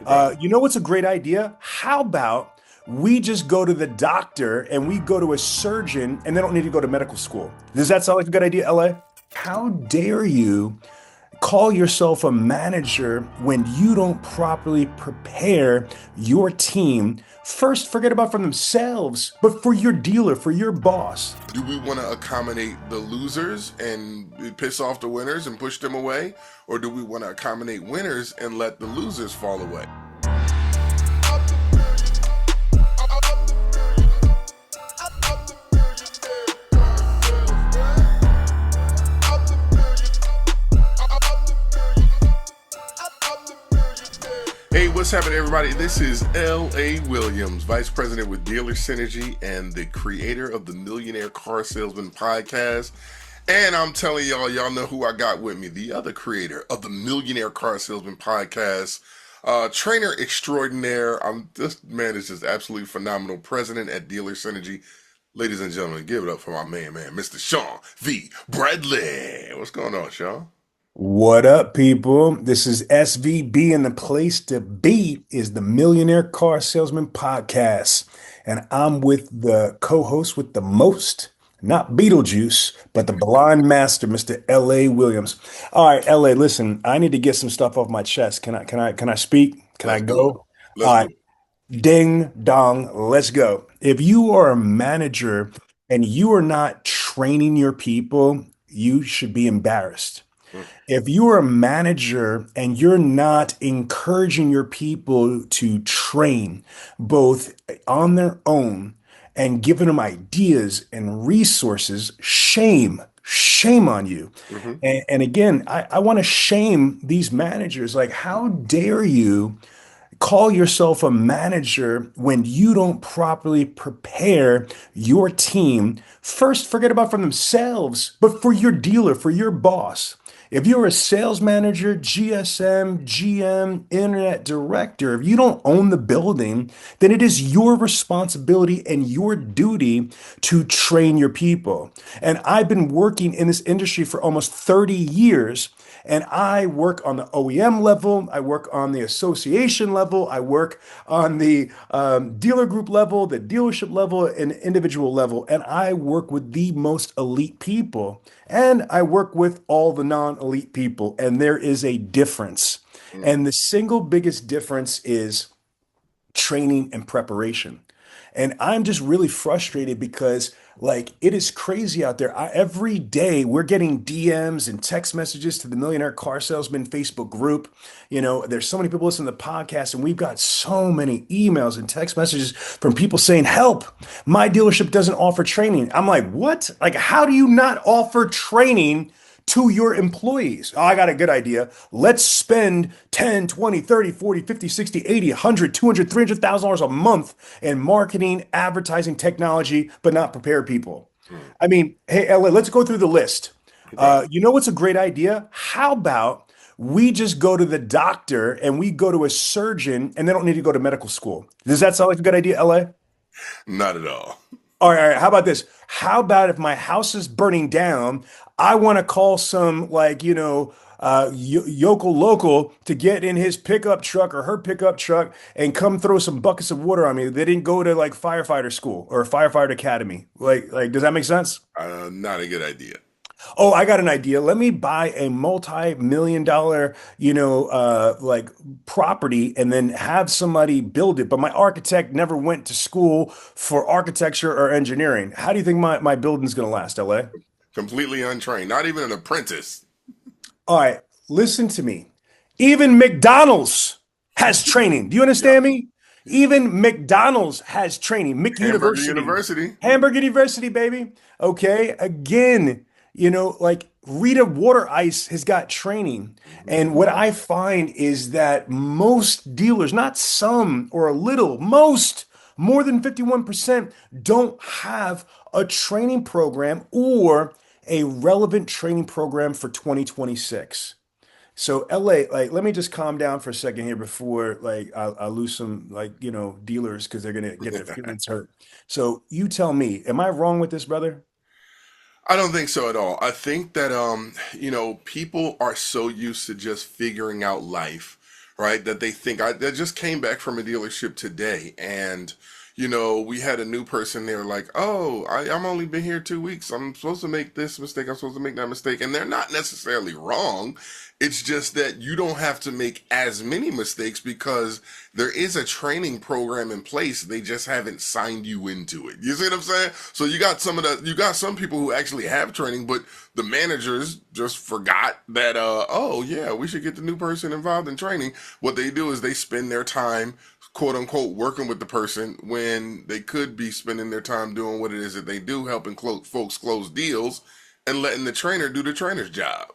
Okay. You know what's a great idea? How about we just go to the doctor and we go to a surgeon and they don't need to go to medical school? Does that sound like a good idea, LA? How dare you call yourself a manager when you don't properly prepare your team? First, forget about for themselves, but for your dealer, for your boss. Do we want to accommodate the losers and piss off the winners and push them away? Or do we want to accommodate winners and let the losers fall away? Hey, what's happening, everybody? This is L.A. Williams, Vice President with Dealer Synergy and the creator of the Millionaire Car Salesman Podcast. And I'm telling y'all know who I got with me, the other creator of the Millionaire Car Salesman Podcast, trainer extraordinaire. This man is just absolutely phenomenal. President at Dealer Synergy. Ladies and gentlemen, give it up for my man, Mr. Sean V. Bradley. What's going on, Sean? What up, people? This is SVB, and the place to be is the Millionaire Car Salesman Podcast. And I'm with the co-host with the most, not Beetlejuice, but the blind master, Mr. L.A. Williams. All right, L.A., listen, I need to get some stuff off my chest. Can I speak? Can I Let's do it. go? Let's All do right, it. ding dong, let's go. If you are a manager and you are not training your people, you should be embarrassed. If you're a manager and you're not encouraging your people to train both on their own and giving them ideas and resources, shame on you. Mm-hmm. And again, I want to shame these managers. Like, how dare you call yourself a manager when you don't properly prepare your team? First, forget about for themselves, but for your dealer, for your boss. If you're a sales manager, GSM, GM, internet director, if you don't own the building, then it is your responsibility and your duty to train your people. And I've been working in this industry for almost 30 years. And I work on the OEM level, I work on the association level, I work on the dealer group level, the dealership level, and individual level. And I work with the most elite people. And I work with all the non-elite people. And there is a difference. And the single biggest difference is training and preparation. And I'm just really frustrated because, like, it is crazy out there. Every day we're getting DMs and text messages to the Millionaire Car Salesman Facebook group. You know, there's so many people listening to the podcast, and we've got so many emails and text messages from people saying, "Help, my dealership doesn't offer training." I'm like, what? Like, how do you not offer training to your employees? Oh, I got a good idea. Let's spend 10, 20, 30, 40, 50, 60, 80, 100, 200, $300,000 a month in marketing, advertising, technology, but not prepare people. Mm-hmm. I mean, hey, Ella, let's go through the list. Okay. You know what's a great idea? How about we just go to the doctor and we go to a surgeon and they don't need to go to medical school? Does that sound like a good idea, LA? Not at all. All right. How about this? How about if my house is burning down, I want to call some, like, yokel local to get in his pickup truck or her pickup truck and come throw some buckets of water on me. They didn't go to like firefighter school or firefighter academy. Like, does that make sense? Not a good idea. Oh, I got an idea. Let me buy a multi-million dollar, like property and then have somebody build it. But my architect never went to school for architecture or engineering. How do you think my building's going to last, LA? Completely untrained. Not even an apprentice. All right, listen to me. Even McDonald's has training. Do you Yep. understand me? Even McDonald's has training. Hamburger McUniversity, University. Hamburger University, baby. Okay, again, like Rita Water Ice has got training. And what I find is that most dealers, not some or a little, most, more than 51% don't have a training program or a relevant training program for 2026. So LA, like, let me just calm down for a second here before like I lose some, like, dealers because they're gonna get their feelings hurt. So you tell me, am I wrong with this, brother? I don't think so at all. I think that people are so used to just figuring out life, right? That they think that just came back from a dealership today, and we had a new person there, like, oh, I'm only been here 2 weeks. I'm supposed to make this mistake. I'm supposed to make that mistake, and they're not necessarily wrong. It's just that you don't have to make as many mistakes because there is a training program in place. They just haven't signed you into it. You see what I'm saying? So you got some people who actually have training, but the managers just forgot that, oh yeah, we should get the new person involved in training. What they do is they spend their time, quote unquote, working with the person when they could be spending their time doing what it is that they do, helping folks close deals and letting the trainer do the trainer's job.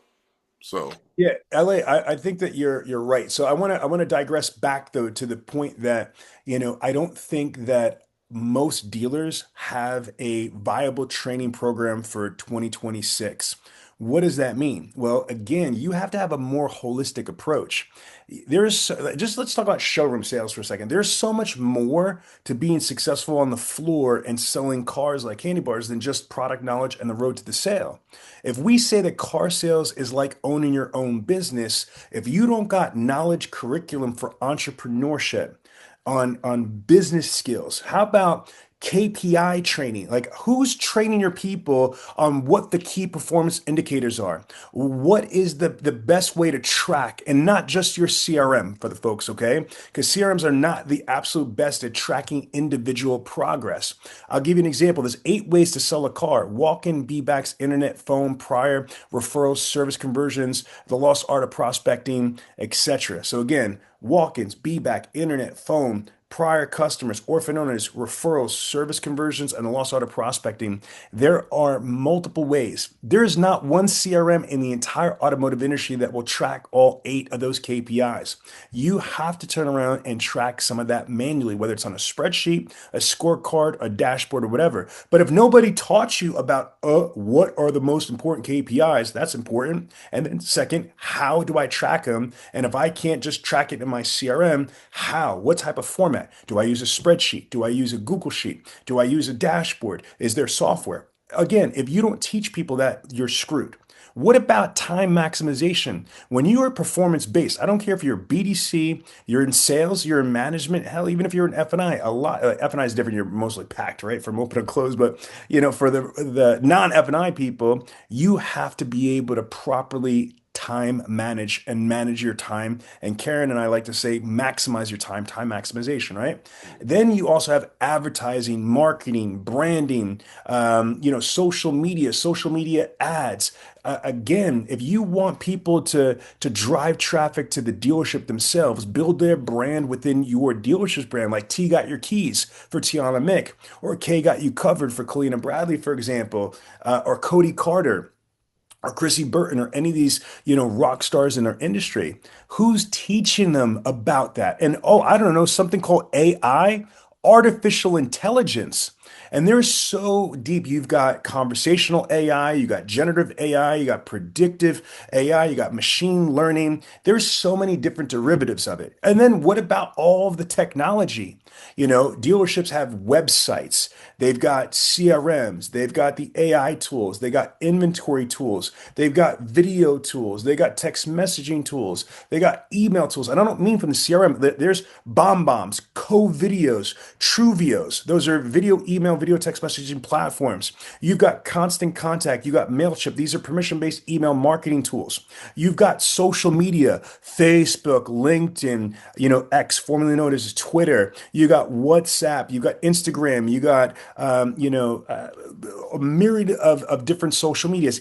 So, Yeah, LA, I think that you're right. So I want to digress back though to the point that, I don't think that most dealers have a viable training program for 2026. What does that mean? Well, again, you have to have a more holistic approach. Just let's talk about showroom sales for a second. There's so much more to being successful on the floor and selling cars like candy bars than just product knowledge and the road to the sale. If we say that car sales is like owning your own business, if you don't got knowledge curriculum for entrepreneurship, on business skills, how about KPI training? Like, who's training your people on what the key performance indicators are? What is the best way to track, and not just your CRM for the folks, okay? Because CRMs are not the absolute best at tracking individual progress. I'll give you an example. There's 8 ways to sell a car: walk-in, B-backs, internet, phone, prior, referrals, service conversions, the lost art of prospecting, etc. So again, walk-ins, B-back, internet, phone, prior customers, orphan owners, referrals, service conversions, and the lost art of prospecting. There are multiple ways. There is not one CRM in the entire automotive industry that will track all 8 of those KPIs. You have to turn around and track some of that manually, whether it's on a spreadsheet, a scorecard, a dashboard, or whatever. But if nobody taught you about what are the most important KPIs, that's important. And then second, how do I track them? And if I can't just track it in my CRM, how? What type of format? Do I use a spreadsheet? Do I use a Google Sheet? Do I use a dashboard? Is there software? Again, if you don't teach people that, you're screwed. What about time maximization? When you are performance based, I don't care if you're BDC, you're in sales, you're in management, hell, even if you're in F&I, a lot F&I is different. You're mostly packed, right, from open and close. But for the non F&I people, you have to be able to properly time manage and manage your time. And Karen and I like to say, maximize your time maximization, right? Then you also have advertising, marketing, branding, social media ads. Again, if you want people to drive traffic to the dealership themselves, build their brand within your dealership's brand, like T got your keys for Tiana Mick, or K got you covered for Colleen Bradley, for example, or Cody Carter or Chrissy Burton or any of these, rock stars in our industry. Who's teaching them about that? And oh, I don't know, something called AI, artificial intelligence. And they're so deep. You've got conversational AI, you got generative AI, you got predictive AI, you got machine learning. There's so many different derivatives of it. And then what about all of the technology? Dealerships have websites, they've got CRMs, they've got the AI tools, they got inventory tools, they've got video tools, they got text messaging tools, they got email tools. And I don't mean from the CRM, there's BombBombs, Co-Videos, Truvios. Those are video text messaging platforms. You've got Constant Contact, you got MailChimp. These are permission-based email marketing tools. You've got social media, Facebook, LinkedIn, X, formerly known as Twitter. You got WhatsApp, you got Instagram, you got a myriad of different social medias.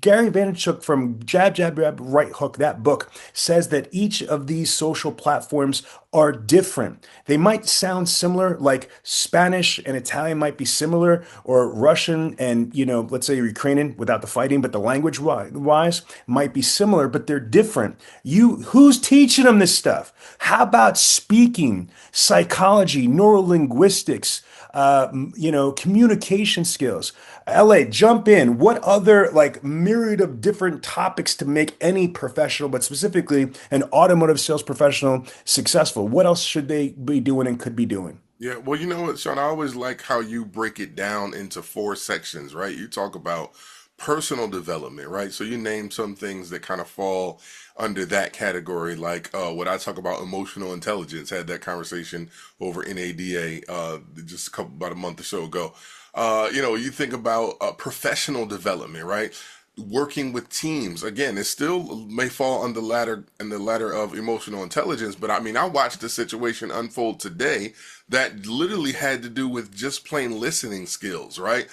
Gary Vaynerchuk from Jab Jab Jab Right Hook, that book, says that each of these social platforms are different. They might sound similar, like Spanish and Italian might be similar, or Russian and, let's say Ukrainian without the fighting, but the language wise might be similar, but they're different. Who's teaching them this stuff? How about speaking, psychology, neurolinguistics, communication skills? LA, jump in. What other like myriad of different topics to make any professional, but specifically an automotive sales professional, successful? What else should they be doing and could be doing? yeah, well, you know what, Sean, I always like how you break it down into four sections, right? You talk about personal development, right? So you name some things that kind of fall under that category, like what I talk about emotional intelligence. Had that conversation over NADA just about a month or so ago. You think about professional development, right? Working with teams. Again, it still may fall on the ladder of emotional intelligence, but I mean, I watched a situation unfold today that literally had to do with just plain listening skills, right?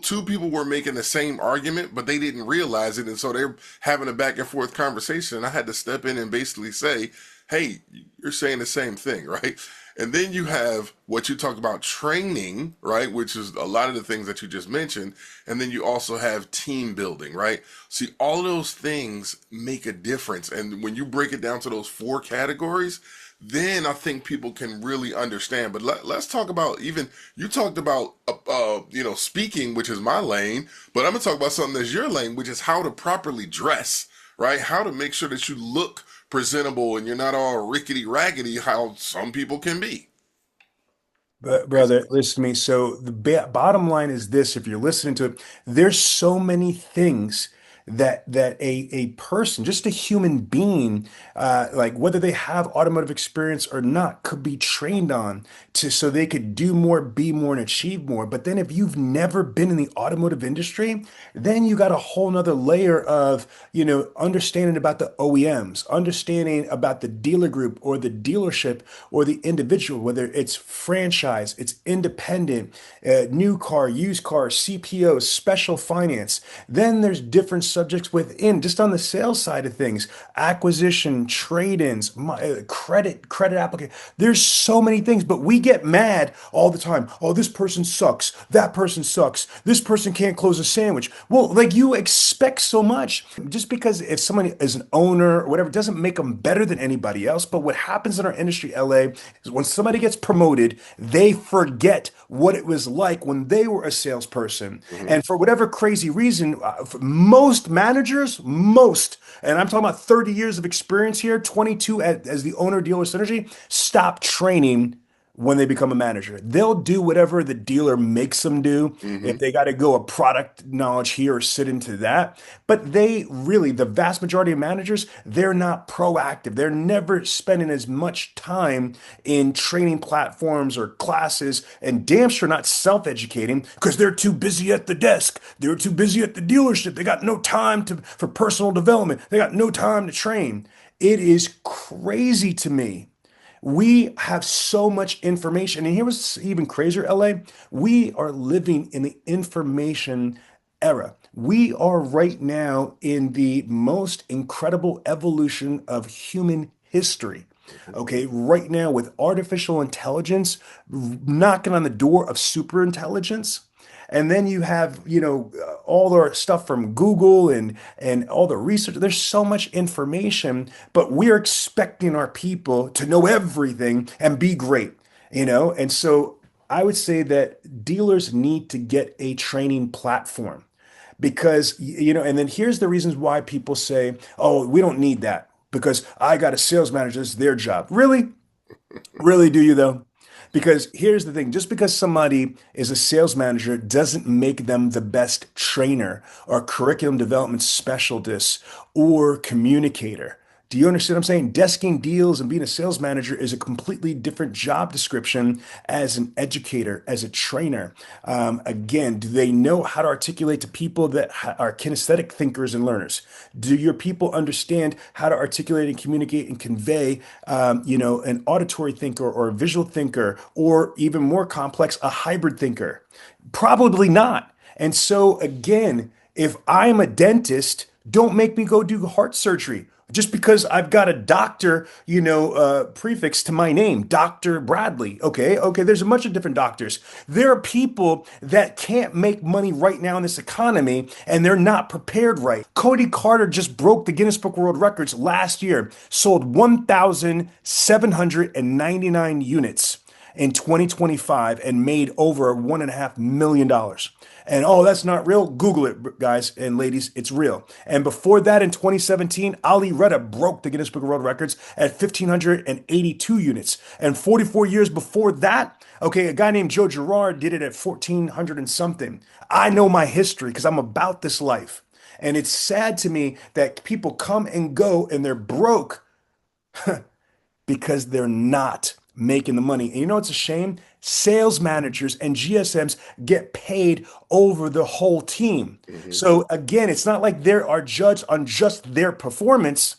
Two people were making the same argument, but they didn't realize it, and so they're having a back and forth conversation. And I had to step in and basically say, "Hey, you're saying the same thing, right?" And then you have what you talked about, training, right? Which is a lot of the things that you just mentioned. And then you also have team building, right? See, all those things make a difference. And when you break it down to those four categories, then I think people can really understand. But let's talk about, even you talked about speaking, which is my lane, but I'm gonna talk about something that's your lane, which is how to properly dress, right? How to make sure that you look presentable and you're not all rickety raggedy, how some people can be. But brother, listen to me. So the bottom line is this: if you're listening to it, there's so many things that a person, just a human being, like whether they have automotive experience or not, could be trained on to so they could do more, be more, and achieve more. But then if you've never been in the automotive industry, then you got a whole nother layer of, understanding about the OEMs, understanding about the dealer group or the dealership or the individual, whether it's franchise, it's independent, new car, used car, CPO, special finance. Then there's different subjects within, just on the sales side of things, acquisition, trade-ins, credit application. There's so many things, but we get mad all the time. Oh, this person sucks. That person sucks. This person can't close a sandwich. Well, like, you expect so much. Just because if someone is an owner or whatever, doesn't make them better than anybody else. But what happens in our industry, LA, is when somebody gets promoted, they forget what it was like when they were a salesperson. Hmm. And for whatever crazy reason, for most managers, and I'm talking about 30 years of experience here, 22 as the owner dealer synergy, stop training when they become a manager. They'll do whatever the dealer makes them do. If Hmm. they got to go a product knowledge here or sit into that. But they really, the vast majority of managers, they're not proactive. They're never spending as much time in training platforms or classes, and damn sure not self-educating because they're too busy at the desk. They're too busy at the dealership. They got no time for personal development. They got no time to train. It is crazy to me. We have so much information. And here was even crazier, LA. We are living in the information era. We are right now in the most incredible evolution of human history. Okay, right now with artificial intelligence knocking on the door of super intelligence. And then you have, all the stuff from Google and all the research. There's so much information, but we're expecting our people to know everything and be great, And so I would say that dealers need to get a training platform because, and then here's the reasons why people say, "Oh, we don't need that because I got a sales manager, this is their job." Really? Really, do you though? Because here's the thing, just because somebody is a sales manager doesn't make them the best trainer or curriculum development specialist or communicator. Do you understand what I'm saying? Desking deals and being a sales manager is a completely different job description as an educator, as a trainer. Again, do they know how to articulate to people that are kinesthetic thinkers and learners? Do your people understand how to articulate and communicate and convey, an auditory thinker or a visual thinker, or even more complex, a hybrid thinker? Probably not. And so, again, if I'm a dentist, don't make me go do heart surgery. Just because I've got a doctor, prefix to my name, Dr. Bradley. Okay, there's a bunch of different doctors. There are people that can't make money right now in this economy and they're not prepared right. Cody Carter just broke the Guinness Book of World Records last year, sold 1,799 units. in 2025 and made over $1.5 million. And oh, that's not real. Google it, guys and ladies. It's real. And before that, in 2017, Ali Reda broke the Guinness Book of World Records at 1,582 units. And 44 years before that, okay, a guy named Joe Girard did it at 1,400 and something. I know my history because I'm about this life. And it's sad to me that people come and go and they're broke because they're not making the money. And you know, it's a shame. Sales managers and GSMs get paid over the whole team. Hmm. So again, it's not like they are judged on just their performance.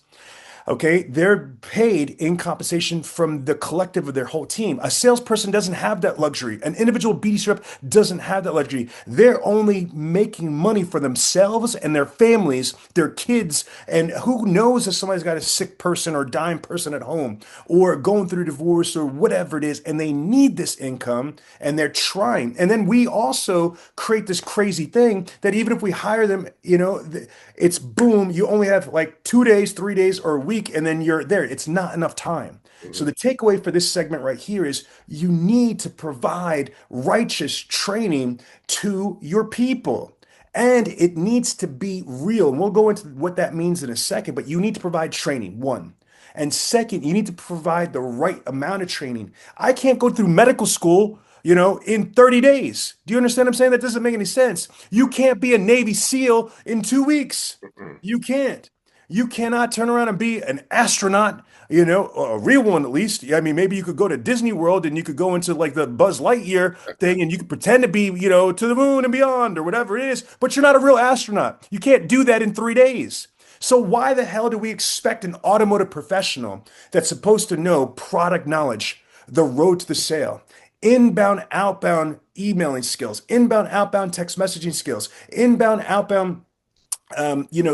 Okay, they're paid in compensation from the collective of their whole team. A salesperson doesn't have that luxury. An individual BDC rep doesn't have that luxury. They're only making money for themselves and their families, their kids, and who knows if somebody's got a sick person or dying person at home or going through divorce or whatever it is, and they need this income and they're trying. And then we also create this crazy thing that even if we hire them, it's boom, you only have like 2 days, 3 days, or a week, and then you're there. It's not enough time. So Hmm. the takeaway for this segment right here is you need to provide righteous training to your people. And it needs to be real. And we'll go into what that means in a second, but you need to provide training, one. And second, you need to provide the right amount of training. I can't go through medical school, in 30 days. Do you understand what I'm saying? That doesn't make any sense. You can't be a Navy SEAL in 2 weeks. Hmm. You can't. You cannot turn around and be an astronaut, a real one at least. I mean, maybe you could go to Disney World and you could go into like the Buzz Lightyear thing and you could pretend to be, to the moon and beyond or whatever it is, but you're not a real astronaut. You can't do that in 3 days. So why the hell do we expect an automotive professional that's supposed to know product knowledge, the road to the sale, inbound, outbound emailing skills, inbound, outbound text messaging skills, inbound, outbound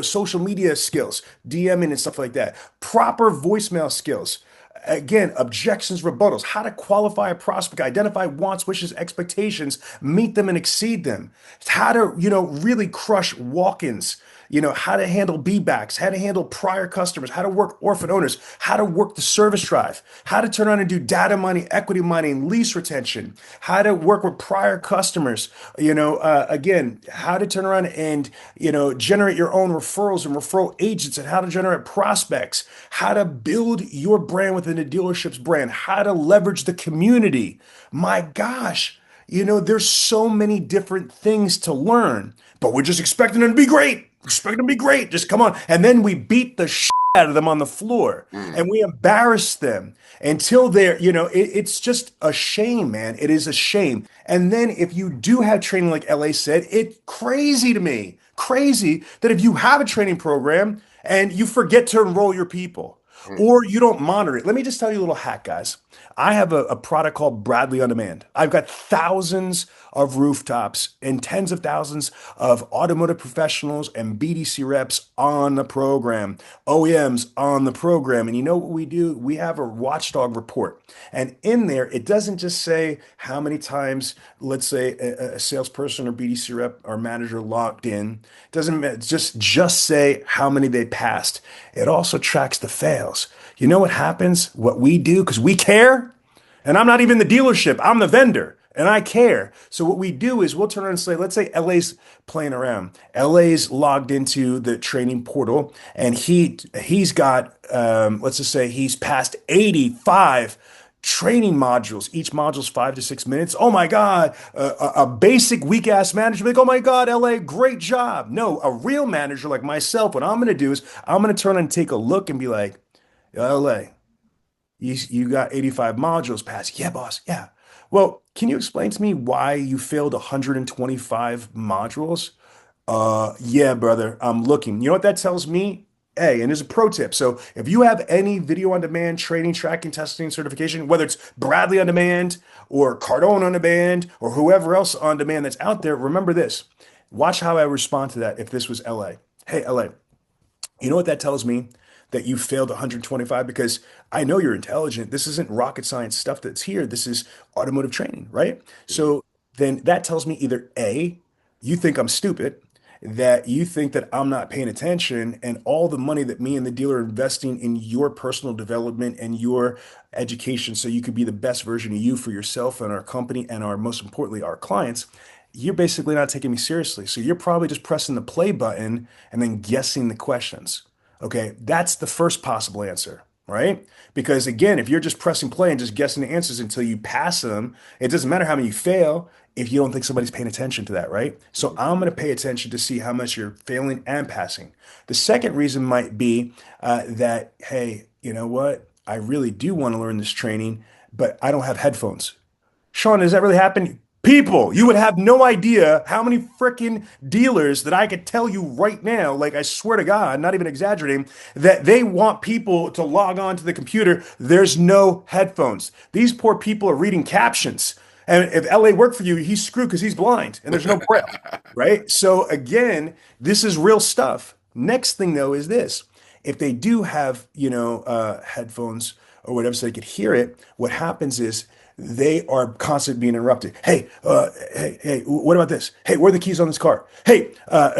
social media skills, DMing and stuff like that, proper voicemail skills. Again, objections, rebuttals, how to qualify a prospect, identify wants, wishes, expectations, meet them and exceed them, how to, really crush walk-ins, how to handle B-backs, how to handle prior customers, how to work orphan owners, how to work the service drive, how to turn around and do data mining, equity mining, lease retention, how to work with prior customers, again, how to turn around and, generate your own referrals and referral agents and how to generate prospects, how to build your brand within the dealership's brand, how to leverage the community. My gosh, there's so many different things to learn, but we're just expecting them to be great. Expect them to be great. Just come on. And then we beat the shit out of them on the floor Hmm. and we embarrass them until they're, it's just a shame, man. It is a shame. And then if you do have training, like LA said, it's crazy to me, crazy that if you have a training program and you forget to enroll your people Hmm. or you don't monitor it. Let me just tell you a little hack, guys. I have a product called Bradley On Demand. I've got thousands of rooftops and tens of thousands of automotive professionals and BDC reps on the program, OEMs on the program. And you know what we do? We have a watchdog report. And in there, it doesn't just say how many times, let's say, a salesperson or BDC rep or manager logged in. It doesn't just say how many they passed. It also tracks the fails. You know what happens? What we do, because we care, and I'm not even the dealership, I'm the vendor, and I care. So what we do is we'll turn around and say, let's say LA's playing around. LA's logged into the training portal, and he's got, let's just say he's passed 85 training modules. Each module's 5 to 6 minutes. Oh my God, a basic weak ass manager, like, oh my God, LA, great job. No, a real manager like myself, what I'm going to do is I'm going to turn and take a look and be like, LA, you got 85 modules passed. Yeah, boss. Yeah. Well, can you explain to me why you failed 125 modules? Yeah, brother, I'm looking. You know what that tells me? Hey, and there's a pro tip. So if you have any video on demand training, tracking, testing, certification, whether it's Bradley on demand or Cardone on demand or whoever else on demand that's out there, remember this. Watch how I respond to that if this was LA. Hey, LA, you know what that tells me? That you failed 125 because I know you're intelligent. This isn't rocket science stuff that's here. This is automotive training, right? So then that tells me either A, you think I'm stupid, that you think that I'm not paying attention, and all the money that me and the dealer are investing in your personal development and your education so you could be the best version of you for yourself and our company and our, most importantly, our clients, you're basically not taking me seriously. So you're probably just pressing the play button and then guessing the questions. Okay, that's the first possible answer, right? Because again, if you're just pressing play and just guessing the answers until you pass them, it doesn't matter how many you fail if you don't think somebody's paying attention to that, right? So I'm going to pay attention to see how much you're failing and passing. The second reason might be that, hey, you know what? I really do want to learn this training, but I don't have headphones. Sean, does that really happen? People, you would have no idea how many freaking dealers that I could tell you right now, like I swear to God, not even exaggerating, that they want people to log on to the computer. There's no headphones. These poor people are reading captions. And if LA worked for you, he's screwed because he's blind and there's no braille, right? So again, this is real stuff. Next thing though is this. If they do have, headphones or whatever so they could hear it, what happens is they are constantly being interrupted. Hey, what about this? Hey, where are the keys on this car? Hey,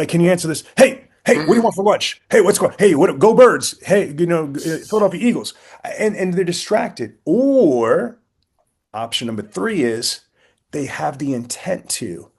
can you answer this? Hey, what do you want for lunch? Hey, what's going? Hey, what? Go Birds! Hey, Philadelphia Eagles, and they're distracted. Or option number three is they have the intent to,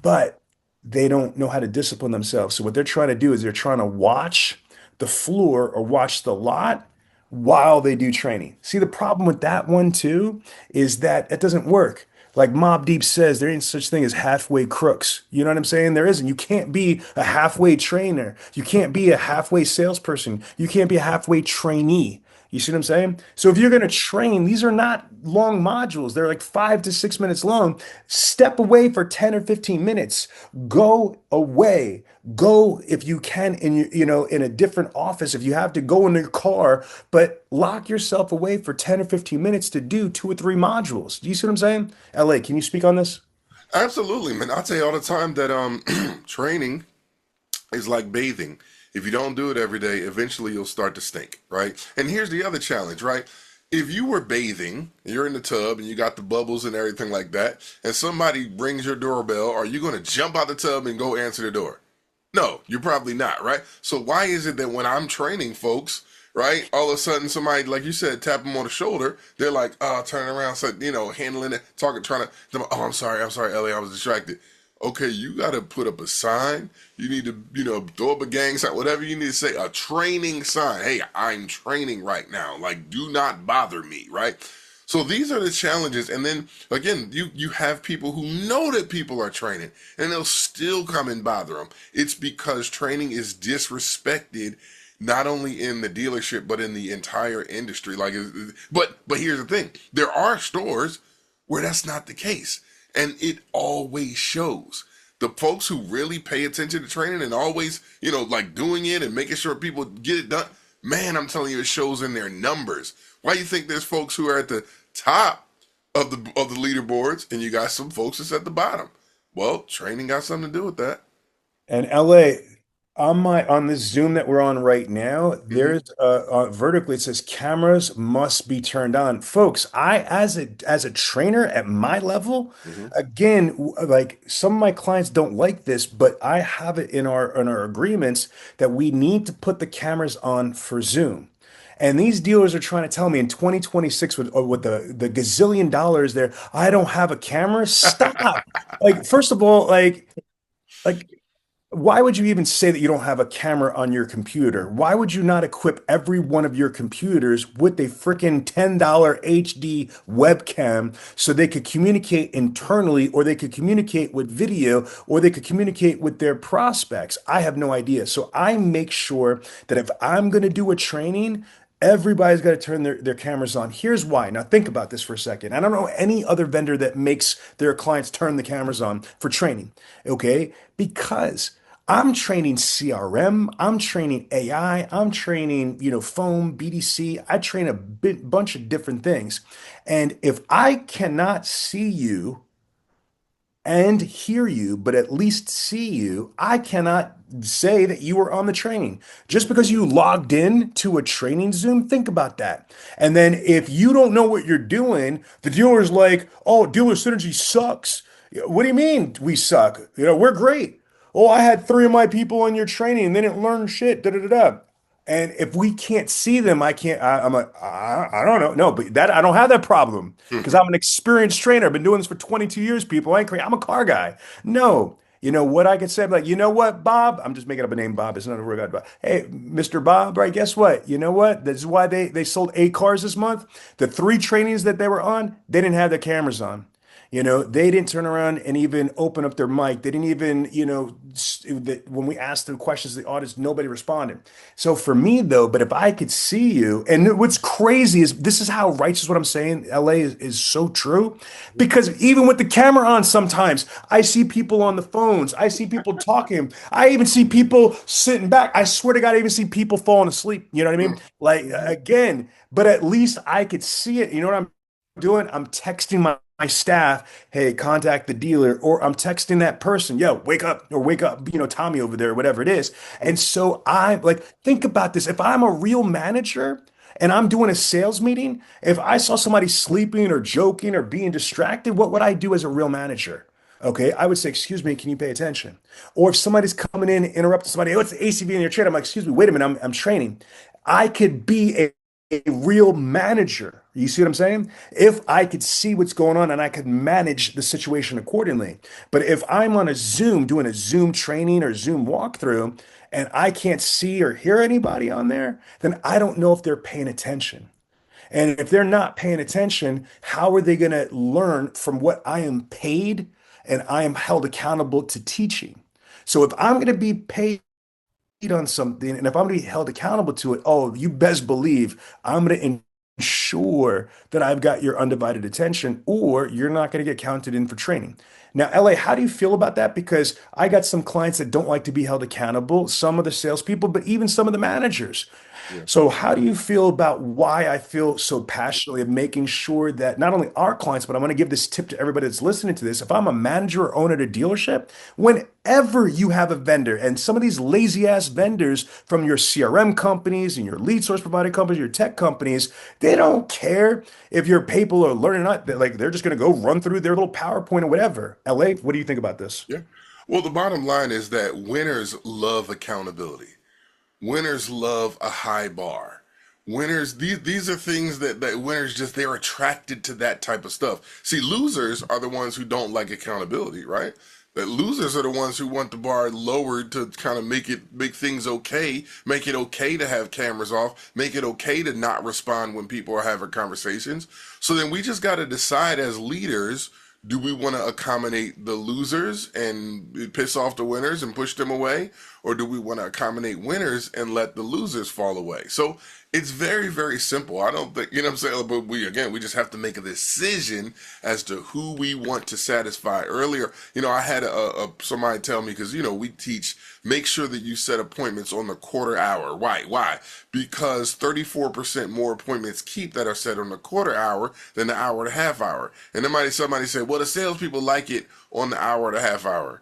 but they don't know how to discipline themselves. So what they're trying to do is they're trying to watch the floor or watch the lot while they do training. See, the problem with that one too is that it doesn't work. Like Mob Deep says, there ain't such thing as halfway crooks. You know what I'm saying? There isn't. You can't be a halfway trainer. You can't be a halfway salesperson. You can't be a halfway trainee. You see what I'm saying? So if you're going to train, these are not long modules. They're like 5 to 6 minutes long. Step away for 10 or 15 minutes. Go away. Go if you can in a different office if you have to go in your car, but lock yourself away for 10 or 15 minutes to do 2 or 3 modules. Do you see what I'm saying? LA, can you speak on this? Absolutely, man. I tell you all the time that training is like bathing. If you don't do it every day, eventually you'll start to stink, right? And here's the other challenge, right? If you were bathing, you're in the tub and you got the bubbles and everything like that, and somebody rings your doorbell, are you going to jump out the tub and go answer the door? No, you're probably not, right? So why is it that when I'm training folks, right, all of a sudden somebody, like you said, tap them on the shoulder, they're like, turning around, so, handling it, talking, trying to, oh, I'm sorry, Ellie, I was distracted. Okay, you got to put up a sign. You need to, throw up a gang sign, whatever you need to say, a training sign. Hey, I'm training right now. Like, do not bother me, right? So these are the challenges. And then again, you have people who know that people are training and they'll still come and bother them. It's because training is disrespected not only in the dealership but in the entire industry. But here's the thing: there are stores where that's not the case, and it always shows. The folks who really pay attention to training and always, like doing it and making sure people get it done, man, I'm telling you, it shows in their numbers. Why do you think there's folks who are at the top of the leaderboards and you got some folks that's at the bottom? Well, training got something to do with that. And LA, on this Zoom that we're on right now, Hmm. there's vertically it says cameras must be turned on. Folks, I as a trainer at my level, Hmm. again, like some of my clients don't like this, but I have it in our agreements that we need to put the cameras on for Zoom. And these dealers are trying to tell me in 2026 with the gazillion dollars there, I don't have a camera. Stop. Like, first of all, like why would you even say that you don't have a camera on your computer? Why would you not equip every one of your computers with a freaking $10 HD webcam so they could communicate internally, or they could communicate with video, or they could communicate with their prospects? I have no idea. So I make sure that if I'm going to do a training, everybody's got to turn their cameras on. Here's why. Now, think about this for a second. I don't know any other vendor that makes their clients turn the cameras on for training. Okay. Because I'm training CRM, I'm training AI, I'm training, foam, BDC. I train a bunch of different things. And if I cannot see you and hear you, but at least see you, I cannot say that you were on the training. Just because you logged in to a training Zoom, think about that. And then if you don't know what you're doing, the dealer's like, oh, dealer synergy sucks. What do you mean we suck? We're great. Oh, I had three of my people on your training and they didn't learn shit. Da da da da. And if we can't see them, I can't. I'm like, I don't know. No, but that I don't have that problem because I'm an experienced trainer. I've been doing this for 22 years. People, I ain't crazy. I'm a car guy. No, you know what I could say? I'm like, you know what, Bob? I'm just making up a name, Bob. It's not a real guy, Bob. Hey, Mr. Bob, right? Guess what? You know what? This is why they sold 8 cars this month. The 3 trainings that they were on, they didn't have their cameras on. They didn't turn around and even open up their mic. They didn't even, when we asked them questions to the audience, nobody responded. So for me, though, but if I could see you, and what's crazy is this is how righteous what I'm saying, LA is so true. Because even with the camera on, sometimes I see people on the phones, I see people talking, I even see people sitting back. I swear to God, I even see people falling asleep. You know what I mean? Like, again, but at least I could see it. You know what I'm doing? I'm texting my staff, hey, contact the dealer, or I'm texting that person, yo, wake up, or wake up, Tommy over there, or whatever it is. And so I like, think about this. If I'm a real manager and I'm doing a sales meeting, if I saw somebody sleeping or joking or being distracted, what would I do as a real manager? Okay, I would say, excuse me, can you pay attention? Or if somebody's coming in, interrupting somebody, oh, it's the ACV in your chair. I'm like, excuse me, wait a minute, I'm training. I could be a real manager. You see what I'm saying? If I could see what's going on and I could manage the situation accordingly. But if I'm on a Zoom, doing a Zoom training or Zoom walkthrough, and I can't see or hear anybody on there, then I don't know if they're paying attention. And if they're not paying attention, how are they going to learn from what I am paid and I am held accountable to teaching? So if I'm going to be paid on something, and if I'm going to be held accountable to it, oh, you best believe I'm going to ensure that I've got your undivided attention, or you're not going to get counted in for training. Now, LA, how do you feel about that? Because I got some clients that don't like to be held accountable, some of the salespeople, but even some of the managers. Yeah. So, how do you feel about why I feel so passionately of making sure that not only our clients, but I'm going to give this tip to everybody that's listening to this. If I'm a manager or owner at a dealership, whenever you have a vendor, and some of these lazy ass vendors from your CRM companies and your lead source provider companies, your tech companies, they don't care if your people are learning or not. They're just going to go run through their little PowerPoint or whatever. LA, what do you think about this? Yeah. Well, the bottom line is that winners love accountability. Winners love a high bar. Winners, these are things that winners just they're attracted to that type of stuff. See, losers are the ones who don't like accountability, right? That losers are the ones who want the bar lowered to kind of make things okay, make it okay to have cameras off, make it okay to not respond when people are having conversations. So then we just got to decide as leaders, do we want to accommodate the losers and piss off the winners and push them away? Or do we want to accommodate winners and let the losers fall away? So it's very, very simple. I don't think, you know what I'm saying? But we just have to make a decision as to who we want to satisfy. Earlier, I had somebody tell me, because, we teach, make sure that you set appointments on the quarter hour. Why? Why? Because 34% more appointments keep that are set on the quarter hour than the hour and a half hour. And then somebody said, well, the salespeople like it on the hour and a half hour.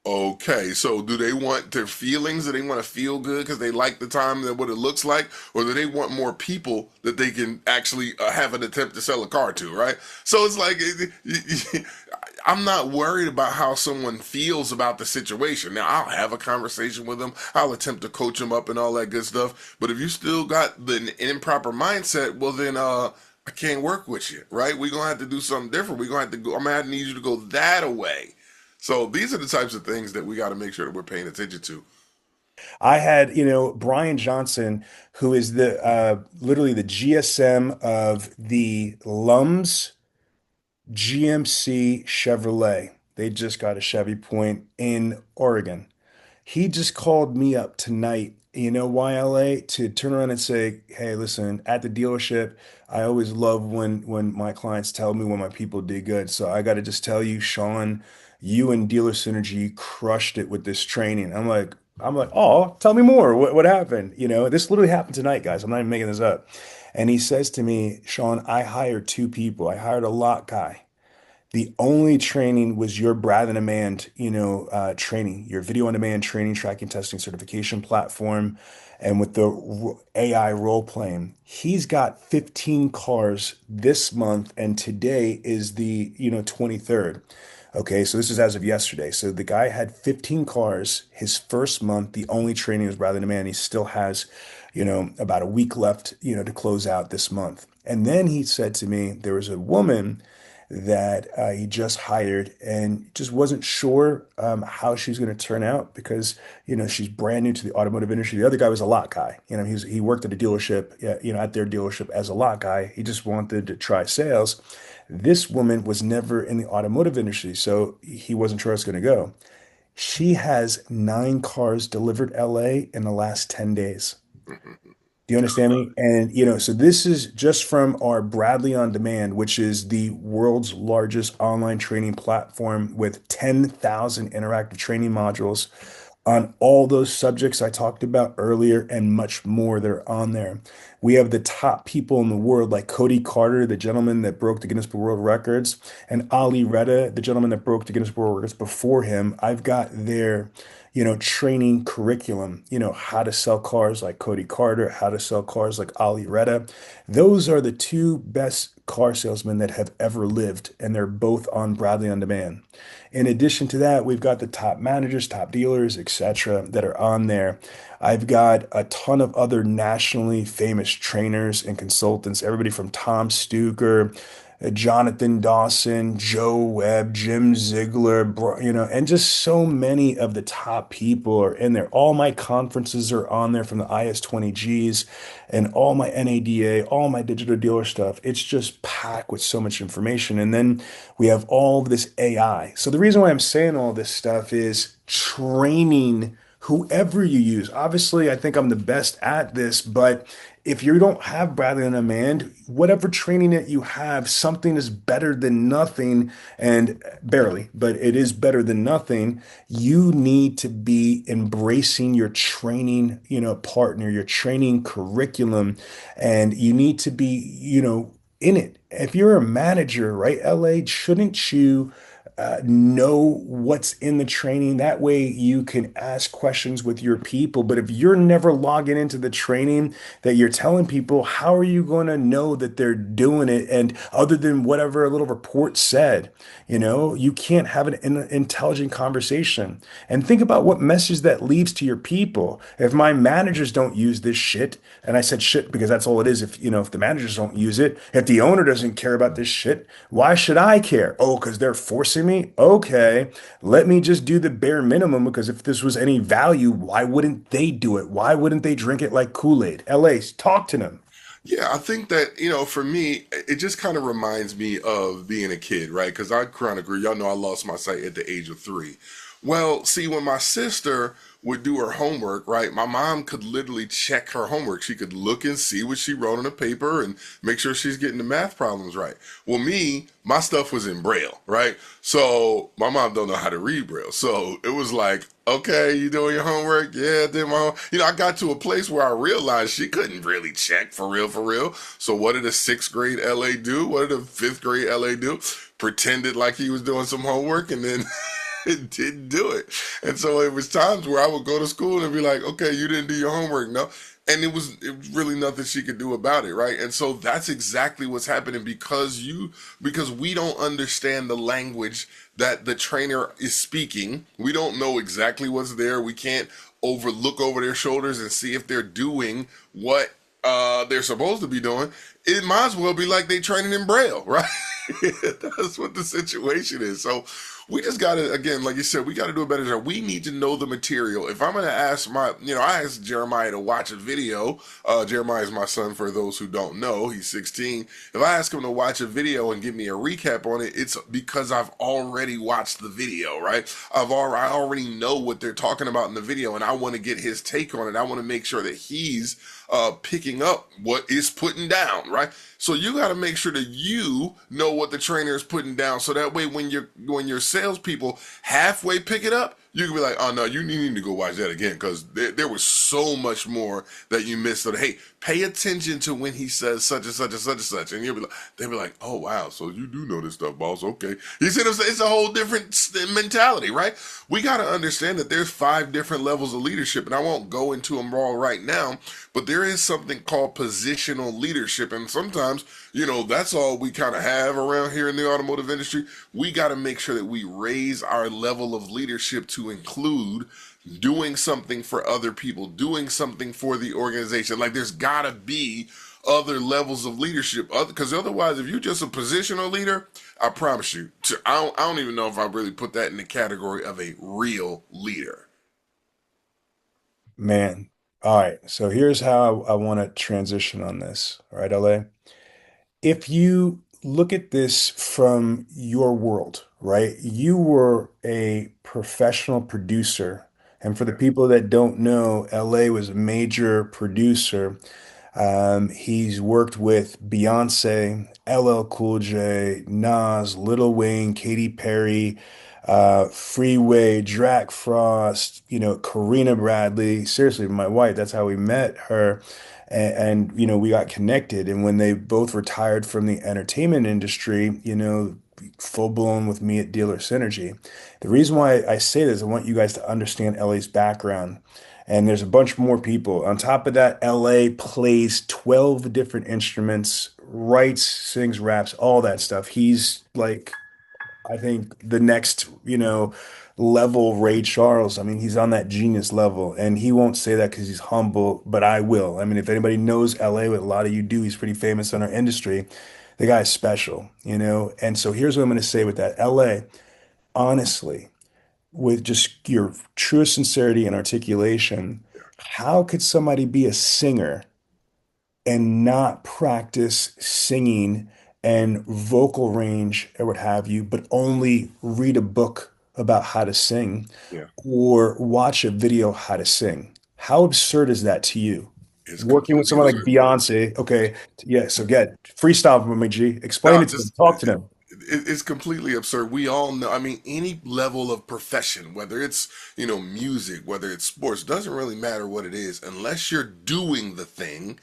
Okay, so do they want their feelings? Do they want to feel good because they like the time and what it looks like? Or do they want more people that they can actually have an attempt to sell a car to, right? So it's like, I'm not worried about how someone feels about the situation. Now, I'll have a conversation with them. I'll attempt to coach them up and all that good stuff. But if you still got the improper mindset, well, then I can't work with you, right? We're going to have to do something different. We're going to have to go, I'm going to need you to go that away. So these are the types of things that we got to make sure that we're paying attention to. I had, Brian Johnson, who is the literally the GSM of the Lums GMC Chevrolet. They just got a Chevy Point in Oregon. He just called me up tonight, YLA, to turn around and say, hey, listen, at the dealership, I always love when my clients tell me when my people did good. So I got to just tell you, Sean, you and Dealer Synergy crushed it with this training. I'm like, oh, tell me more. What happened? This literally happened tonight, guys. I'm not even making this up. And he says to me, Sean, I hired 2 people. I hired a lot guy. The only training was your Brad and Demand, training, your video on demand training, tracking, testing, certification platform, and with the AI role playing. He's got 15 cars this month, and today is the 23rd. Okay, so this is as of yesterday. So the guy had 15 cars his first month. The only training was rather than man. He still has, about a week left, to close out this month. And then he said to me, there was a woman that he just hired and just wasn't sure how she's going to turn out because, she's brand new to the automotive industry. The other guy was a lot guy. He worked at a dealership, yeah, at their dealership as a lot guy. He just wanted to try sales. This woman was never in the automotive industry, so he wasn't sure how it's going to go. She has 9 cars delivered LA in the last 10 days. Do you understand me? And, so this is just from our Bradley On Demand, which is the world's largest online training platform with 10,000 interactive training modules on all those subjects I talked about earlier and much more that are on there. We have the top people in the world, like Cody Carter, the gentleman that broke the Guinness Book of World Records, and Ali Reda, the gentleman that broke the Guinness Book of World Records before him. I've got their, training curriculum, how to sell cars like Cody Carter, how to sell cars like Ali Reda. Those are the two best car salesmen that have ever lived, and they're both on Bradley On Demand. In addition to that, we've got the top managers, top dealers, etc., that are on there. I've got a ton of other nationally famous trainers and consultants, everybody from Tom Stuker, Jonathan Dawson, Joe Webb, Jim Ziegler, and just so many of the top people are in there. All my conferences are on there from the IS20Gs and all my NADA, all my digital dealer stuff. It's just packed with so much information. And then we have all of this AI. So the reason why I'm saying all this stuff is training whoever you use. Obviously, I think I'm the best at this, but if you don't have Bradley on Demand, whatever training that you have, something is better than nothing, and barely, but it is better than nothing. You need to be embracing your training, partner, your training curriculum, and you need to be, in it. If you're a manager, right, LA, shouldn't you know what's in the training? That way you can ask questions with your people. But if you're never logging into the training that you're telling people, how are you going to know that they're doing it? And other than whatever a little report said, you can't have an intelligent conversation. And think about what message that leaves to your people. If my managers don't use this shit, and I said shit because that's all it is. If the managers don't use it, if the owner doesn't care about this shit, why should I care? Oh, because they're forcing me? Okay, let me just do the bare minimum because if this was any value, why wouldn't they do it? Why wouldn't they drink it like Kool-Aid? LA, talk to them. Yeah, I think that, for me, it just kind of reminds me of being a kid, right? Because I chronicle, y'all know I lost my sight at the age of 3. Well, see, when my sister would do her homework, right, my mom could literally check her homework. She could look and see what she wrote on the paper and make sure she's getting the math problems right. Well, my stuff was in Braille, right? So my mom don't know how to read Braille. So it was like, okay, you doing your homework? Yeah, I did my home. I got to a place where I realized she couldn't really check for real, for real. So what did a 6th grade LA do? What did a 5th grade LA do? Pretended like he was doing some homework and then it didn't do it. And so it was times where I would go to school and be like, okay, you didn't do your homework. No. And it was really nothing she could do about it, right? And so that's exactly what's happening because we don't understand the language that the trainer is speaking. We don't know exactly what's there. We can't look over their shoulders and see if they're doing what they're supposed to be doing. It might as well be like they training in Braille, right? That's what the situation is. So we just got to, again, like you said, we got to do a better job. We need to know the material. If I'm going to ask I asked Jeremiah to watch a video. Jeremiah is my son, for those who don't know. He's 16. If I ask him to watch a video and give me a recap on it, it's because I've already watched the video, right? I already know what they're talking about in the video, and I want to get his take on it. I want to make sure that he's picking up what is putting down, right? So you got to make sure that you know what the trainer is putting down, so that way when your salespeople halfway pick it up, you can be like, oh no, you need to go watch that again because there was so much more that you missed. So hey, pay attention to when he says such and such and such and such, and you'll be like, they'll be like, oh wow, so you do know this stuff, boss? Okay, you see, it's a whole different mentality, right? We got to understand that there's 5 different levels of leadership, and I won't go into them all right now, but there is something called positional leadership, and sometimes that's all we kind of have around here in the automotive industry. We got to make sure that we raise our level of leadership to include doing something for other people, doing something for the organization. Like there's got to be other levels of leadership, because otherwise, if you're just a positional leader, I promise you, I don't even know if I really put that in the category of a real leader. Man. All right. So here's how I want to transition on this. All right, LA. If you look at this from your world, right? You were a professional producer. And for the people that don't know, LA was a major producer. He's worked with Beyonce, LL Cool J, Nas, Lil Wayne, Katy Perry, Freeway, Drac Frost, Karina Bradley. Seriously, my wife, that's how we met her. And we got connected. And when they both retired from the entertainment industry, full blown with me at Dealer Synergy. The reason why I say this, I want you guys to understand LA's background. And there's a bunch more people. On top of that, LA plays 12 different instruments, writes, sings, raps, all that stuff. He's like, I think the next, level Ray Charles. I mean, he's on that genius level. And he won't say that because he's humble, but I will. I mean, if anybody knows LA, what a lot of you do, he's pretty famous in our industry. The guy's special. And so here's what I'm going to say with that. LA, honestly, with just your truest sincerity and articulation, how could somebody be a singer and not practice singing and vocal range or what have you, but only read a book about how to sing Yeah, or watch a video how to sing? How absurd is that to you? it's Working with completely someone like absurd. Beyonce, okay, yeah, so get freestyle from me, G. Explain No, it to them, talk to them. it's completely absurd. We all know. I mean, any level of profession, whether it's music, whether it's sports, doesn't really matter what it is, unless you're doing the thing.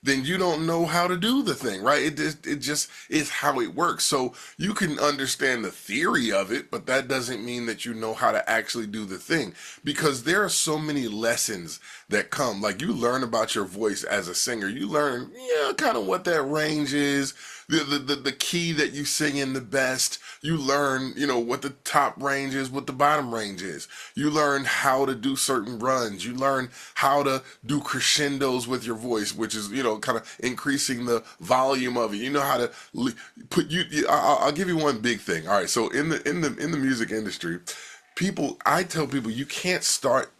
Then you don't know how to do the thing, right? It just is how it works. So you can understand the theory of it, but that doesn't mean that you know how to actually do the thing, because there are so many lessons that come. Like you learn about your voice as a singer. You learn, kind of what that range is, the key that you sing in the best. You learn, what the top range is, what the bottom range is. You learn how to do certain runs. You learn how to do crescendos with your voice, which is, kind of increasing the volume of it. You know how to put I'll give you one big thing. All right. So in the music industry, I tell people you can't start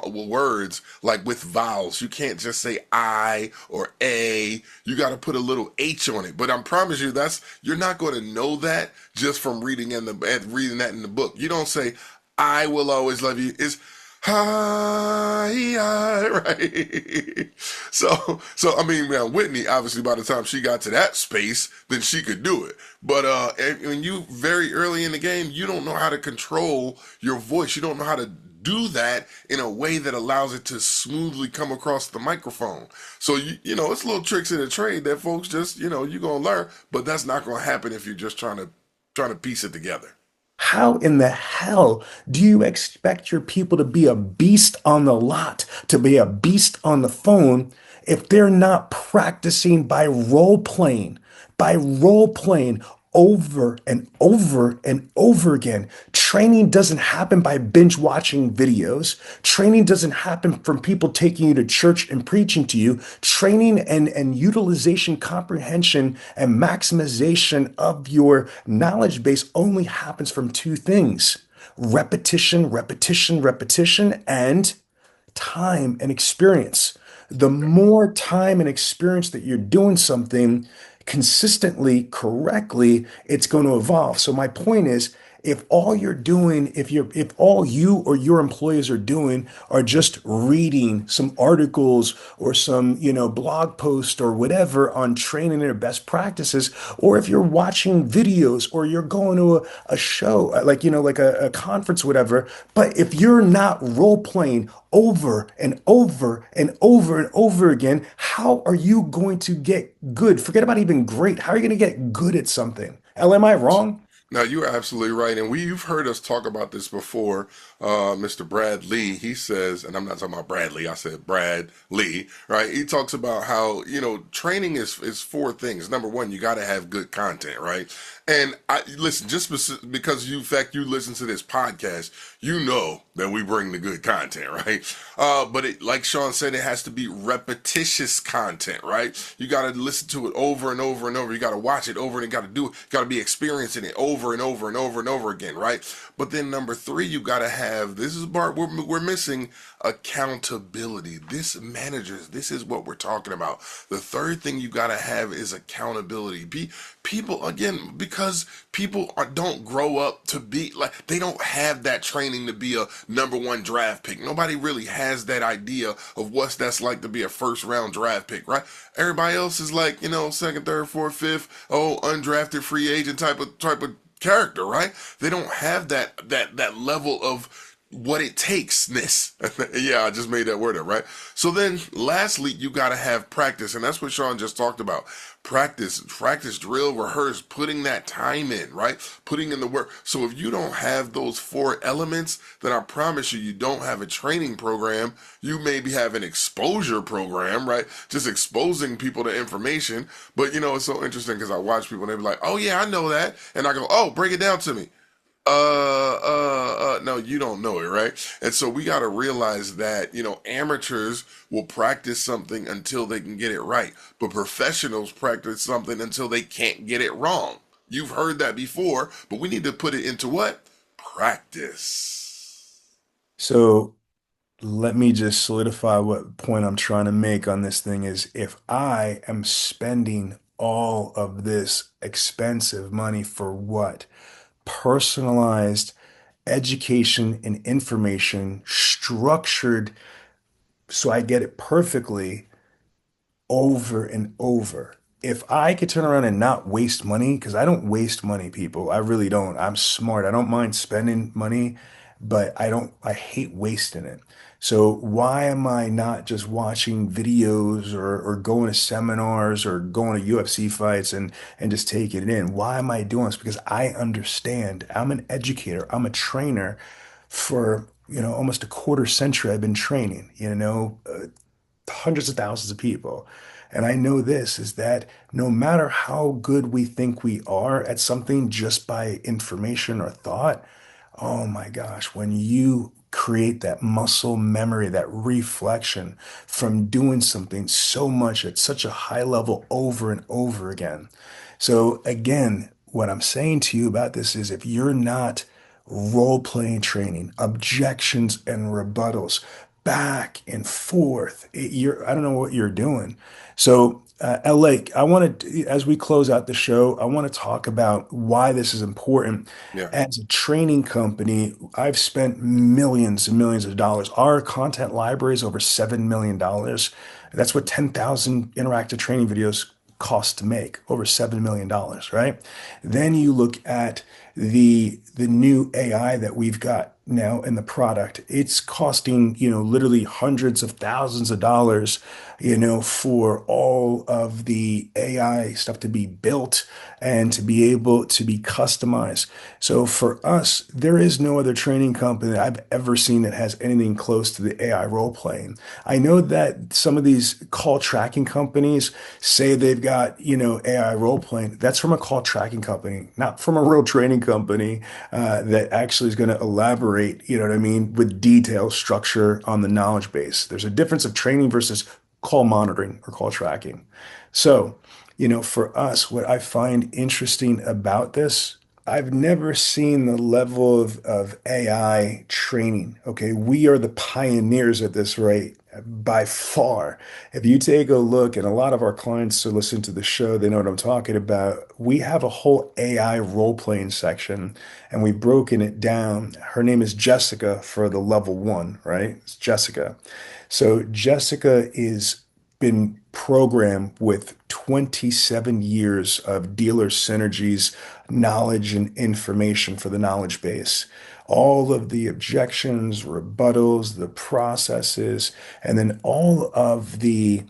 words like with vowels. You can't just say I or a. You got to put a little H on it. But I promise you, you're not going to know that just from reading that in the book. You don't say I will always love you. It's hi, right? So I mean, man, Whitney, obviously, by the time she got to that space, then she could do it. But when you very early in the game, you don't know how to control your voice. You don't know how to do that in a way that allows it to smoothly come across the microphone. So it's little tricks in the trade that folks just you're gonna learn, but that's not gonna happen if you're just trying to piece it together. How in the hell do you expect your people to be a beast on the lot, to be a beast on the phone, if they're not practicing by role playing over and over and over again? Training doesn't happen by binge watching videos. Training doesn't happen from people taking you to church and preaching to you. Training and utilization, comprehension, and maximization of your knowledge base only happens from two things: repetition, repetition, repetition, and time and experience. The more time and experience that you're doing something consistently, correctly, it's going to evolve. So my point is, If all you're doing, if all you or your employees are doing are just reading some articles or some, blog post or whatever on training their best practices, or if you're watching videos or you're going to a show, like, like a conference, whatever, but if you're not role playing over and over and over and over again, how are you going to get good? Forget about even great. How are you going to get good at something? L, am I wrong? Now you're absolutely right, and you've heard us talk about this before. Mr. Brad Lee, he says, and I'm not talking about Bradley. I said Brad Lee, right? He talks about how training is four things. Number one, you got to have good content, right? And I listen just because you, in fact, you listen to this podcast, you know that we bring the good content, right? But like Sean said, it has to be repetitious content, right? You got to listen to it over and over and over. You got to watch it over and you got to do it. Got to be experiencing it over and over and over and over again, right? But then number three, you got to have, this is part we're missing, accountability. This is what we're talking about. The third thing you got to have is accountability. People, again, because don't grow up to be like, they don't have that training to be a number one draft pick. Nobody really has that idea of what's that's like to be a first round draft pick, right? Everybody else is like, second, third, fourth, fifth, undrafted free agent type of character, right? They don't have that level of what it takes-ness. Yeah, I just made that word up, right? So then lastly, you got to have practice, and that's what Sean just talked about. Practice, drill, rehearse, putting that time in, right? Putting in the work. So if you don't have those four elements, then I promise you don't have a training program. You maybe have an exposure program, right? Just exposing people to information. But it's so interesting because I watch people and they be like, oh yeah, I know that. And I go, oh, break it down to me. No, you don't know it, right? And so we got to realize that, amateurs will practice something until they can get it right, but professionals practice something until they can't get it wrong. You've heard that before, but we need to put it into what? Practice. So let me just solidify what point I'm trying to make on this thing is if I am spending all of this expensive money for what? Personalized education and information structured so I get it perfectly over and over. If I could turn around and not waste money, because I don't waste money, people. I really don't. I'm smart. I don't mind spending money, but I hate wasting it. So why am I not just watching videos or going to seminars or going to UFC fights and just taking it in? Why am I doing this? Because I understand. I'm an educator. I'm a trainer for, almost a quarter century. I've been training, hundreds of thousands of people. And I know this is that no matter how good we think we are at something just by information or thought, oh my gosh, when you create that muscle memory, that reflection from doing something so much at such a high level over and over again. So again, what I'm saying to you about this is if you're not role playing training, objections and rebuttals, back and forth, I don't know what you're doing. So, LA, I want to, as we close out the show, I want to talk about why this is important. Yeah. As a training company, I've spent millions and millions of dollars. Our content library is over $7 million. That's what 10,000 interactive training videos cost to make, over $7 million, right? Then you look at the new AI that we've got now in the product. It's costing, literally hundreds of thousands of dollars, for all of the AI stuff to be built and to be able to be customized. So for us, there is no other training company that I've ever seen that has anything close to the AI role playing. I know that some of these call tracking companies say they've got, AI role playing. That's from a call tracking company, not from a real training company that actually is going to elaborate, you know what I mean, with detail, structure on the knowledge base. There's a difference of training versus call monitoring or call tracking. So, for us, what I find interesting about this, I've never seen the level of AI training. Okay. We are the pioneers at this, right? by far. If you take a look, and a lot of our clients who listen to the show, they know what I'm talking about. We have a whole AI role playing section, and we've broken it down. Her name is Jessica for the level one, right? It's Jessica. So Jessica is been programmed with 27 years of dealer synergies, knowledge and information for the knowledge base. All of the objections, rebuttals, the processes, and then all of the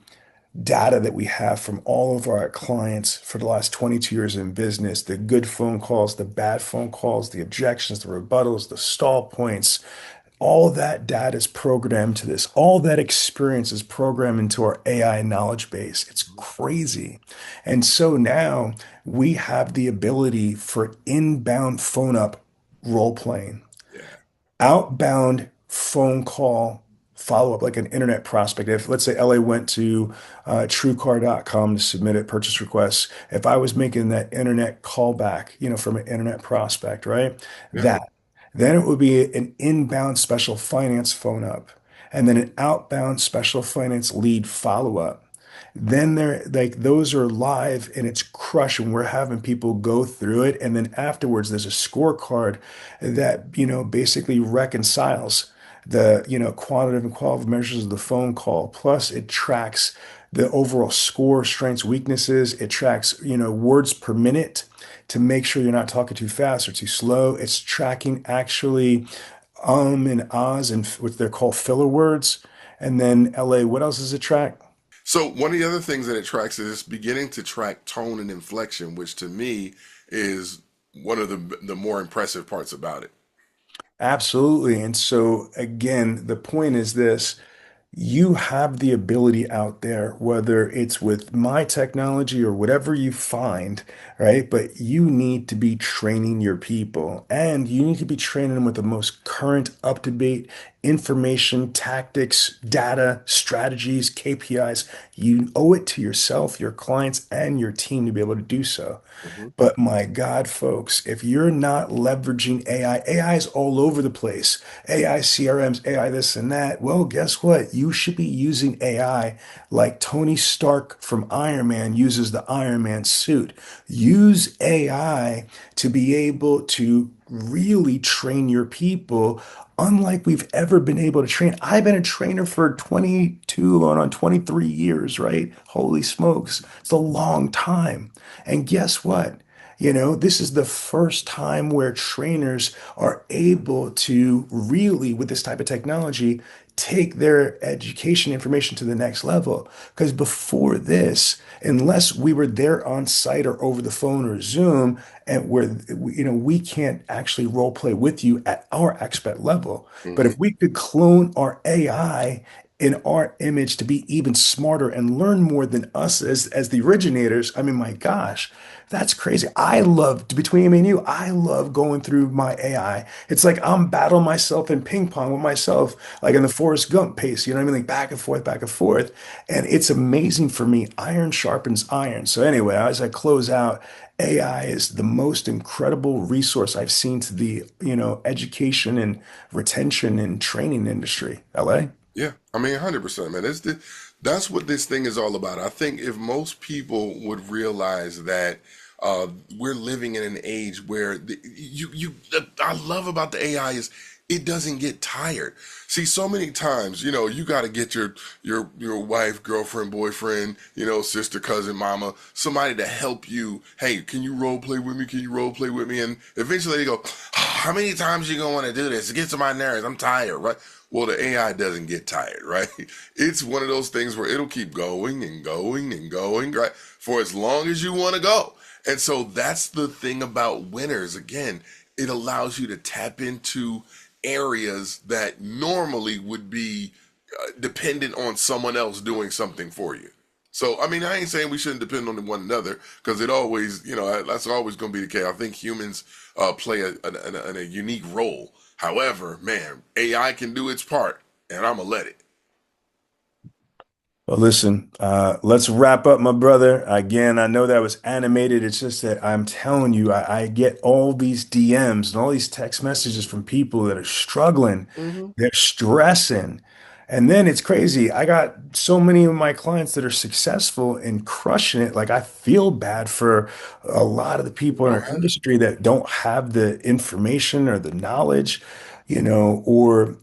data that we have from all of our clients for the last 22 years in business, the good phone calls, the bad phone calls, the objections, the rebuttals, the stall points, all that data is programmed to this. All that experience is programmed into our AI knowledge base. It's crazy. And so now we have the ability for inbound phone up role playing, Yeah. outbound phone call follow up, like an internet prospect. If let's say LA went to TrueCar.com to submit a purchase request, if I was making that internet callback, from an internet prospect, right? Yeah. That then it would be an inbound special finance phone up, and then an outbound special finance lead follow up. Then they're like those are live and it's crushing. We're having people go through it. And then afterwards, there's a scorecard that, basically reconciles the, quantitative and qualitative measures of the phone call. Plus, it tracks the overall score, strengths, weaknesses. It tracks, words per minute to make sure you're not talking too fast or too slow. It's tracking actually and ahs and what they're called filler words. And then LA, what else does it track? So one of the other things that it tracks is it's beginning to track tone and inflection, which to me is one of the more impressive parts about it. Absolutely. And so, again, the point is this. You have the ability out there, whether it's with my technology or whatever you find, right? But you need to be training your people and you need to be training them with the most current, up-to-date information, tactics, data, strategies, KPIs. You owe it to yourself, your clients, and your team to be able to do so. Hmm. But my God, folks, if you're not leveraging AI, AI is all over the place. AI CRMs, AI this and that. Well, guess what? You should be using AI like Tony Stark from Iron Man uses the Iron Man suit. Use AI to be able to really train your people unlike we've ever been able to train. I've been a trainer for 22 going on 23 years, right? Holy smokes. It's a long time. And guess what? This is the first time where trainers are able to really, with this type of technology, take their education information to the next level. Because before this, unless we were there on site or over the phone or Zoom, and where we can't actually role play with you at our expert level. But Hmm. if we could clone our AI in our image to be even smarter and learn more than us as the originators, I mean, my gosh, that's crazy. I love, between me and you, I love going through my AI. It's like I'm battling myself in ping pong with myself, like in the Forrest Gump pace, you know what I mean? Like back and forth, back and forth. And it's amazing for me. Iron sharpens iron. So anyway, as I close out, AI is the most incredible resource I've seen to the, education and retention and training industry. LA? Yeah, I mean, 100%, man. That's what this thing is all about. I think if most people would realize that we're living in an age where I love about the AI is it doesn't get tired. See, so many times, you got to get your wife, girlfriend, boyfriend, sister, cousin, mama, somebody to help you. Hey, can you role play with me? Can you role play with me? And eventually they go, how many times you gonna want to do this? It gets on my nerves. I'm tired, right? Well, the AI doesn't get tired, right? It's one of those things where it'll keep going and going and going, right? For as long as you want to go. And so that's the thing about winners. Again, it allows you to tap into areas that normally would be dependent on someone else doing something for you. So, I mean, I ain't saying we shouldn't depend on one another because it always, that's always going to be the case. I think humans play a unique role. However, man, AI can do its part, and I'm gonna let it. Well, listen, let's wrap up, my brother. Again, I know that was animated. It's just that I'm telling you, I get all these DMs and all these text messages from people that are struggling. Hmm. They're stressing. And then it's crazy. I got so many of my clients that are successful and crushing it. Like I feel bad for a lot of the people in Oh, our heaven. industry that don't have the information or the knowledge, or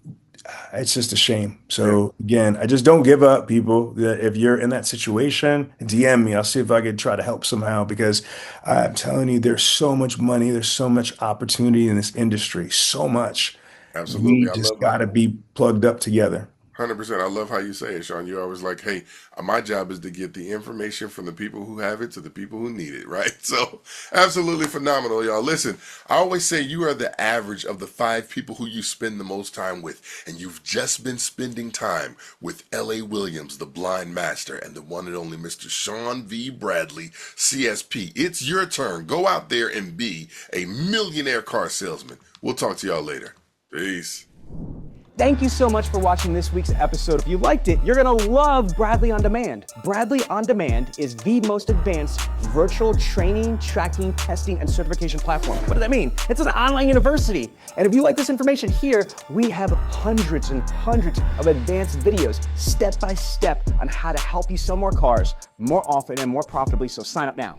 it's just a shame. Yeah. So again, I just don't give up, people. That if you're in that situation, DM me. I'll see if I could try to help somehow because I'm telling you, there's so much money, there's so much opportunity in this industry, so much. Absolutely. We I just love got how to be plugged up together. 100%. I love how you say it, Sean. You're always like, hey, my job is to get the information from the people who have it to the people who need it, right? So, absolutely phenomenal, y'all. Listen, I always say you are the average of the 5 people who you spend the most time with. And you've just been spending time with L.A. Williams, the blind master, and the one and only Mr. Sean V. Bradley, CSP. It's your turn. Go out there and be a millionaire car salesman. We'll talk to y'all later. Peace. Thank you so much for watching this week's episode. If you liked it, you're gonna love Bradley On Demand. Bradley On Demand is the most advanced virtual training, tracking, testing, and certification platform. What does that mean? It's an online university. And if you like this information here, we have hundreds and hundreds of advanced videos, step by step, on how to help you sell more cars more often and more profitably, so sign up now.